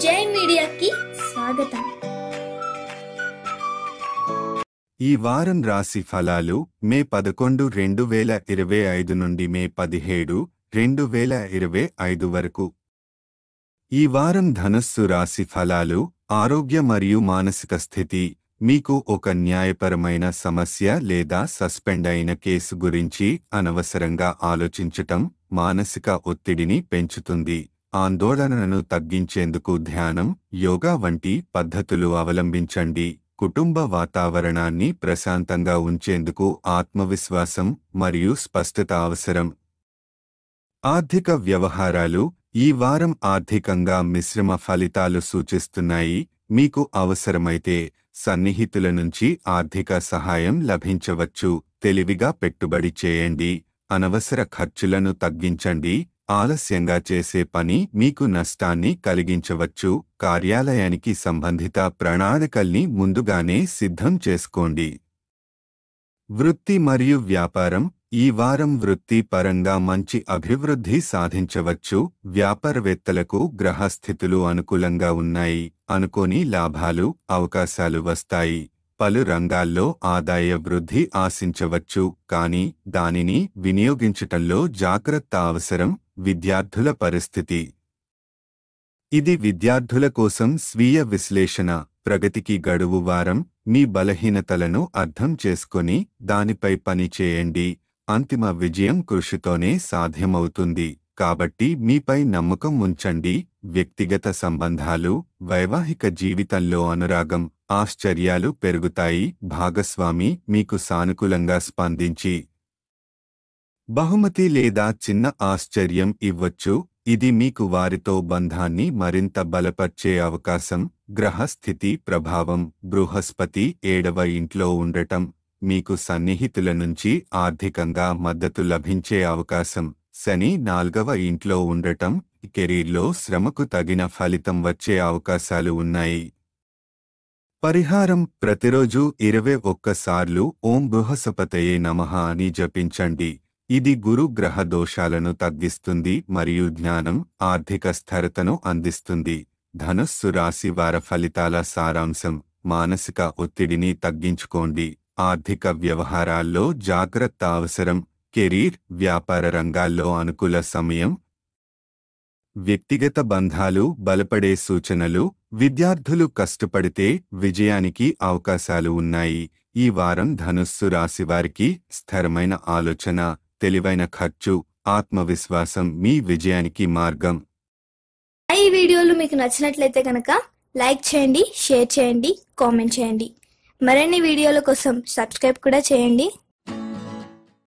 జై మీడియాకి స్వాగతం. ఈ వారం రాశి ఫలాలు మే 11, 2025 నుండి మే 17, 2025 వరకు. ఈ వారం ధనస్సు రాశి ఫలాలు ఆరోగ్య మరియు మానసిక స్థితి. మీకు ఒక న్యాయపరమైన సమస్య లేదా సస్పెండ్ అయిన కేసు గురించి అనవసరంగా ఆలోచించటం మానసిక ఒత్తిడిని పెంచుతుంది. ఆందోళనను తగ్గించేందుకు ధ్యానం, యోగా వంటి పద్ధతులు అవలంబించండి. కుటుంబ వాతావరణాన్ని ప్రశాంతంగా ఉంచేందుకు ఆత్మవిశ్వాసం మరియు స్పష్టత అవసరం. ఆర్థిక వ్యవహారాలు ఈ వారం ఆర్థికంగా మిశ్రమ ఫలితాలు సూచిస్తున్నాయి. మీకు అవసరమైతే సన్నిహితుల నుంచి ఆర్థిక సహాయం లభించవచ్చు. తెలివిగా పెట్టుబడి చేయండి. అనవసర ఖర్చులను తగ్గించండి. ఆలస్యంగా చేసే పని మీకు నష్టాన్ని కలిగించవచ్చు. కార్యాలయానికి సంబంధిత ప్రణాళికల్ని ముందుగానే సిద్ధం చేసుకోండి. వృత్తి మరియు వ్యాపారం ఈ వారం వృత్తి పరంగా మంచి అభివృద్ధి సాధించవచ్చు. వ్యాపారవేత్తలకు గ్రహస్థితులు అనుకూలంగా ఉన్నాయి. అనుకోని లాభాలు, అవకాశాలు వస్తాయి. పలు రంగాల్లో ఆదాయ వృద్ధి ఆశించవచ్చు, కానీ దానిని వినియోగించటంలో జాగ్రత్త అవసరం. విద్యార్థుల పరిస్థితి ఇది విద్యార్థుల కోసం స్వీయ విశ్లేషణ, ప్రగతికి గడువు వారం. మీ బలహీనతలను అర్థం చేసుకొని దానిపై పని చేయండి. అంతిమ విజయం కృషితోనే సాధ్యమవుతుంది, కాబట్టి మీపై నమ్మకం ఉంచండి. వ్యక్తిగత సంబంధాలు, వైవాహిక జీవితంలో అనురాగం, ఆశ్చర్యాలు పెరుగుతాయి. భాగస్వామి మీకు సానుకూలంగా స్పందించి బహుమతి లేదా చిన్న ఆశ్చర్యం ఇవ్వచ్చు. ఇది మీకు వారితో బంధాన్ని మరింత బలపర్చే అవకాశం. గ్రహస్థితి ప్రభావం బృహస్పతి 7వ ఇంట్లో ఉండటం మీకు సన్నిహితుల నుంచి ఆర్థికంగా మద్దతు లభించే అవకాశం. శని 4వ ఇంట్లో ఉండటం కెరీర్లో శ్రమకు తగిన ఫలితం వచ్చే అవకాశాలు ఉన్నాయి. పరిహారం ప్రతిరోజు 21 సార్లు ఓం బృహస్పతయే నమః అని జపించండి. ఇది గురు గ్రహ దోషాలను తగ్గిస్తుంది మరియు జ్ఞానం, ఆర్థిక స్థిరతను అందిస్తుంది. ధనుస్సు రాశి వార ఫలితాల సారాంశం. మానసిక ఒత్తిడిని తగ్గించుకోండి. ఆర్థిక వ్యవహారాల్లో జాగ్రత్త అవసరం. కెరీర్, వ్యాపార రంగాల్లో అనుకూల సమయం. వ్యక్తిగత బంధాలు బలపడే సూచనలు. విద్యార్థులు కష్టపడితే విజయానికి అవకాశాలు ఉన్నాయి. ఈ వారం ధనుస్సు రాశివారికి స్థిరమైన ఆలోచన, తెలివైన ఖర్చు, ఆత్మవిశ్వాసం మీ విజయానికి మార్గం. ఈ వీడియోలు మీకు నచ్చినట్లయితే కనుక లైక్ చేయండి, షేర్ చేయండి, కామెంట్ చేయండి. మరిన్ని వీడియోల కోసం సబ్స్క్రైబ్ కూడా చేయండి.